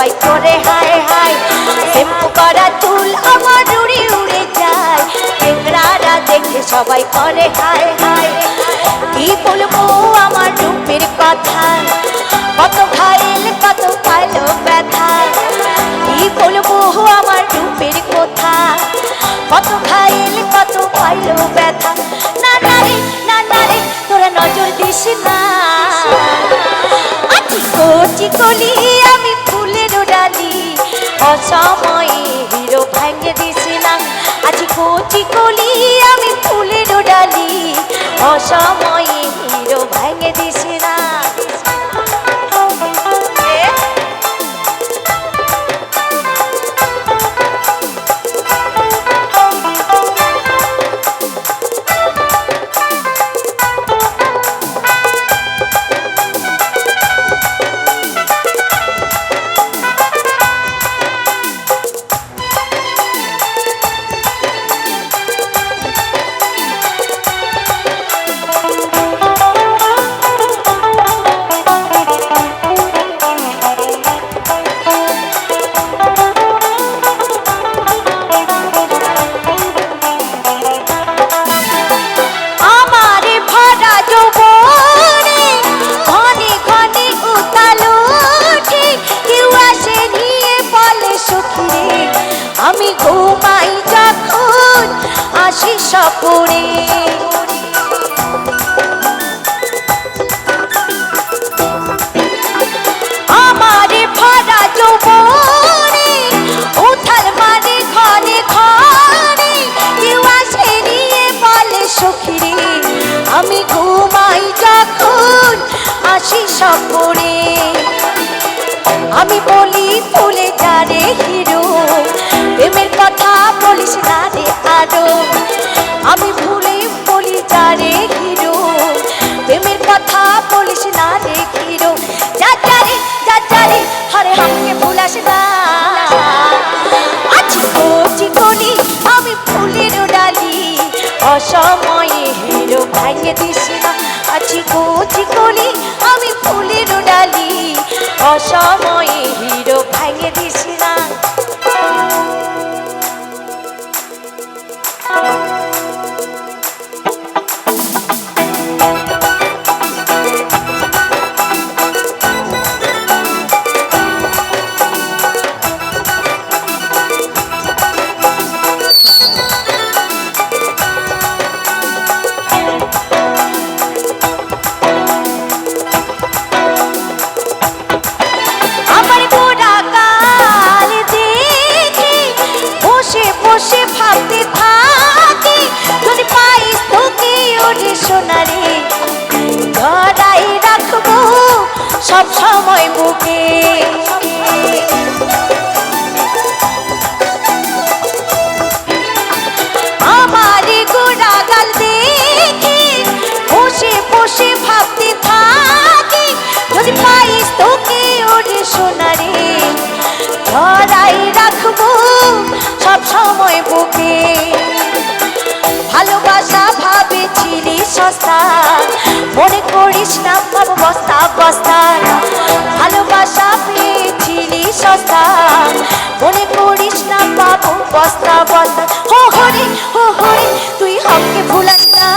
সবাই করে হায় হায়। শ্যাম্পু করা চুল আমার উড়ে উড়ে যায়, টেংরারা দেখে সবাই করে হায় হায়। কি বলবো আমার রূপের কথা, কত ঘায়েল কত পাইলো ব্যথা। কি বলবো আমার রূপের কথা, কত ঘায়েল কত পাইলো ব্যথা। না না রে না না রে তোরা নজর দিস না, কচি কলি আমি ফুলের ডালি, অসময়ে হিরো ভাঙে দিস না। আজ কচি কলি আমি ফুলের ডালি, অসময়ে হিরো ভাঙে দিস না। আমি ঘুমাই যখন আসি স্বপ্নে, আমারে ভরা যৌবনে উথাল মারে ঘরে ঘরে, কেউ আসে নিয়ে বলে সখী রে। আমি ঘুমাই যখন আসি স্বপ্নে, আমি বলি ফুলে যারে হিরো, প্রেমের কথা বলিস না রে আরো। আমি ভুলে বলি যারে হিরো, প্রেমের কথা বলিস না রে হিরো। যা যারে হরে আমাকে ভুলাস না। আছি কচি কলি আমি ফুলের ডালি, অসময়ে হিরো ভাঙে দিস না। আছি কচি কলি আমি ফুলের ডালি, অসময়ে হিরো ভাঙে দিস না। বসে ভাবতে থাকি যদি পাইস তোকে ওরে সোনারে, ধরাই রাখবো সব সময় বুকে। আমারে গোড়াগাল দেখে বসে বসে ভাবতে থাকি যদি পাইস তোকে ওরে সোনারে, ধরাই রাখবো সব সময় বুকে। ভালোবাসা ভাবেছিলি সস্তা, মনে করিস না পাবো বস্তা বস্তা। ভালোবাসা পেয়েছিলি সস্তা, মনে করিস না পাবো বস্তা বস্তা। হো হরে তুই আমাকে ভুলাস না।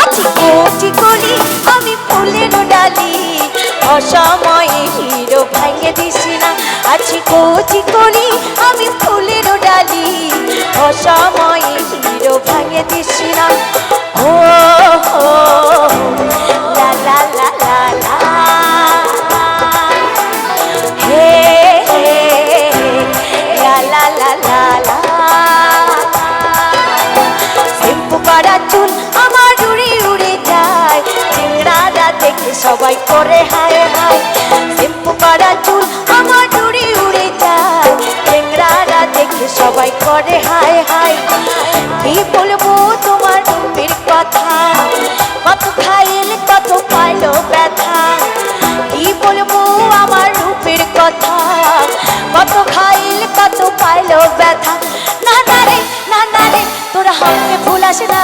আছি কচি কলি আমি ফুলের ডালি, অসময়ে হিরো ভাঙে দিস না। আছি কচি কলি আমি ফুলের ডালি, অসময়ে হিরো ভাঙে দিস না। ও লা লা লা লা লা, হে লা লা লা লা লা। শ্যাম্পু করা চুল আমার উড়ে উড়ে যায়, টেংরারা দেখে সবাই করে হায় হায়। শ্যাম্পু করা চুল আমার উড়ে উড়ে যায়, টেংরারা দেখে সবাই করে হায় হায়। কি বলবো তোমার রূপের কথা, কত ঘায়েল কত পাইলো ব্যথা। কি বলবো আমার রূপের কথা, কত ঘায়েল কত পাইলো ব্যথা। না না রে না না রে তোরা আমাকে ভুলাস না।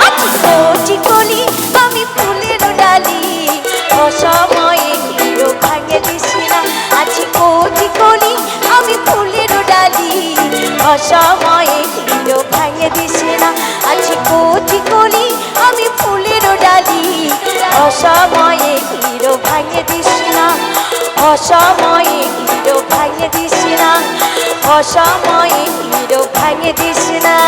আছি কচি কলি আমি ফুলের ডালি, অসময়ে হিরো অসময়ে হিরো ভাঙে দিস না। আছি কচি কলি আমি ফুলের ডালি, অসময়ে হিরো ভাঙে দিস না। অসময়ে হিরো ভাঙে দিস না। অসময়ে হিরো ভাঙে দিস না।